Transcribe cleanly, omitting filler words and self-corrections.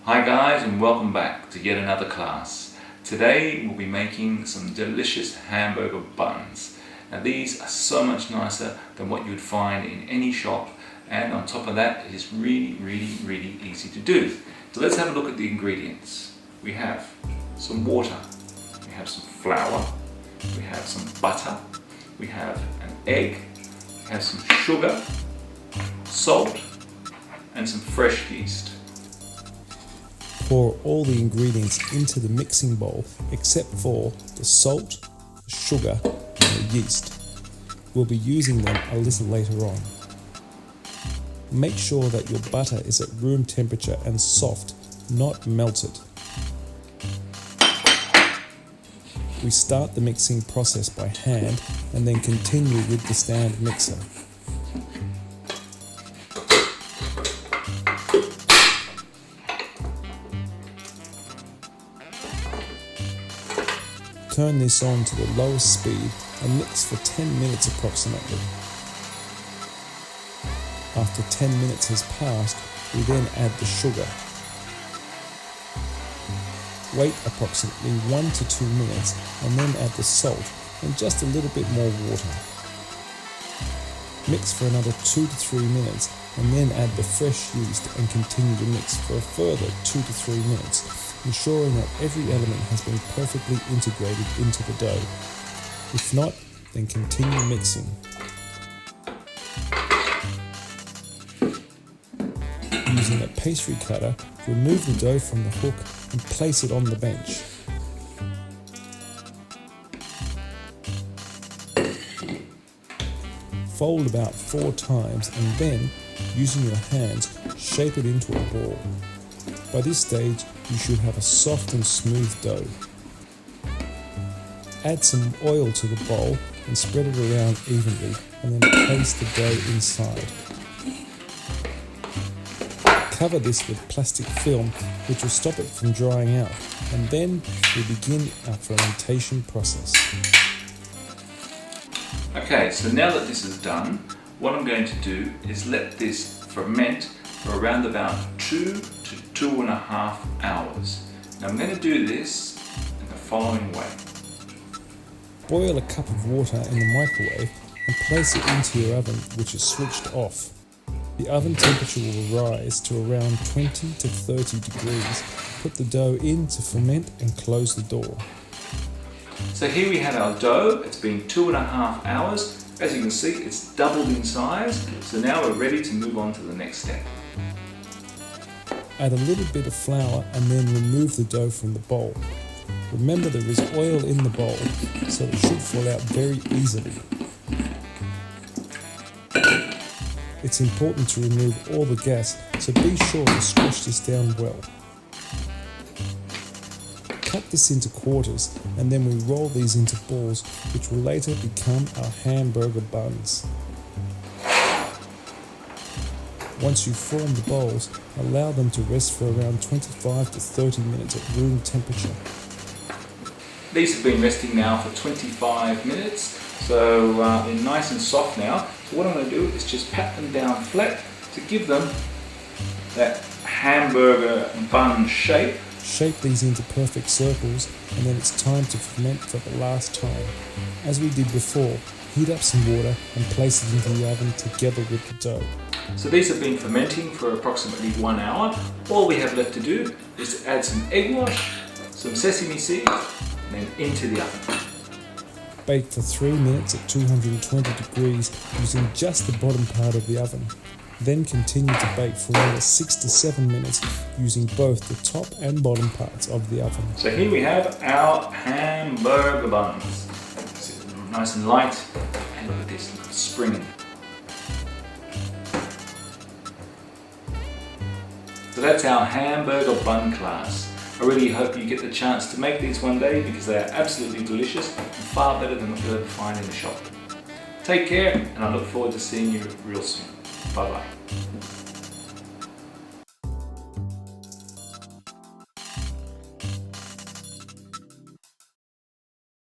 Hi guys, and welcome back to yet another class. Today we'll be making some delicious hamburger buns. Now these are so much nicer than what you would find in any shop, and on top of that it is really easy to do. So let's have a look at the ingredients. We have some water, we have some flour, we have some butter, we have an egg, we have some sugar, salt and some fresh yeast. Pour all the ingredients into the mixing bowl except for the salt, the sugar and the yeast. We'll be using them a little later on. Make sure that your butter is at room temperature and soft, not melted. We start the mixing process by hand and then continue with the stand mixer. Turn this on to the lowest speed and mix for 10 minutes approximately. After 10 minutes has passed, we then add the sugar. Wait approximately 1 to 2 minutes and then add the salt and just a little bit more water. Mix for another 2 to 3 minutes and then add the fresh yeast and continue to mix for a further 2 to 3 minutes, ensuring that every element has been perfectly integrated into the dough. If not, then continue mixing. Using a pastry cutter, remove the dough from the hook and place it on the bench. Fold about 4 times and then, using your hands, shape it into a ball. By this stage, you should have a soft and smooth dough. Add some oil to the bowl and spread it around evenly and then place the dough inside. Cover this with plastic film which will stop it from drying out, and then we begin our fermentation process. Okay, so now that this is done, what I'm going to do is let this ferment for around about 2 to 2.5 hours. Now I'm going to do this in the following way. Boil a cup of water in the microwave and place it into your oven, which is switched off. The oven temperature will rise to around 20 to 30 degrees. Put the dough in to ferment and close the door. So here we have our dough. It's been 2.5 hours. As you can see, it's doubled in size. So now we're ready to move on to the next step. Add a little bit of flour and then remove the dough from the bowl. Remember, there is oil in the bowl, so it should fall out very easily. It's important to remove all the gas, so be sure to squash this down well. Cut this into quarters and then we roll these into balls, which will later become our hamburger buns. Once you've formed the balls, allow them to rest for around 25 to 30 minutes at room temperature. These have been resting now for 25 minutes, so they're nice and soft now. So what I'm going to do is just pat them down flat to give them that hamburger bun shape. Shape these into perfect circles and then it's time to ferment for the last time. As we did before, heat up some water and place it into the oven together with the dough. So these have been fermenting for approximately 1 hour. All we have left to do is to add some egg wash, some sesame seeds, and then into the oven. Bake for 3 minutes at 220 degrees using just the bottom part of the oven. Then continue to bake for another 6 to 7 minutes using both the top and bottom parts of the oven. So here we have our hamburger buns. It's nice and light, and look at this, look at the spring. So that's our hamburger bun class. I really hope you get the chance to make these one day because they are absolutely delicious and far better than what you'll ever find in the shop. Take care, and I look forward to seeing you real soon. Bye bye.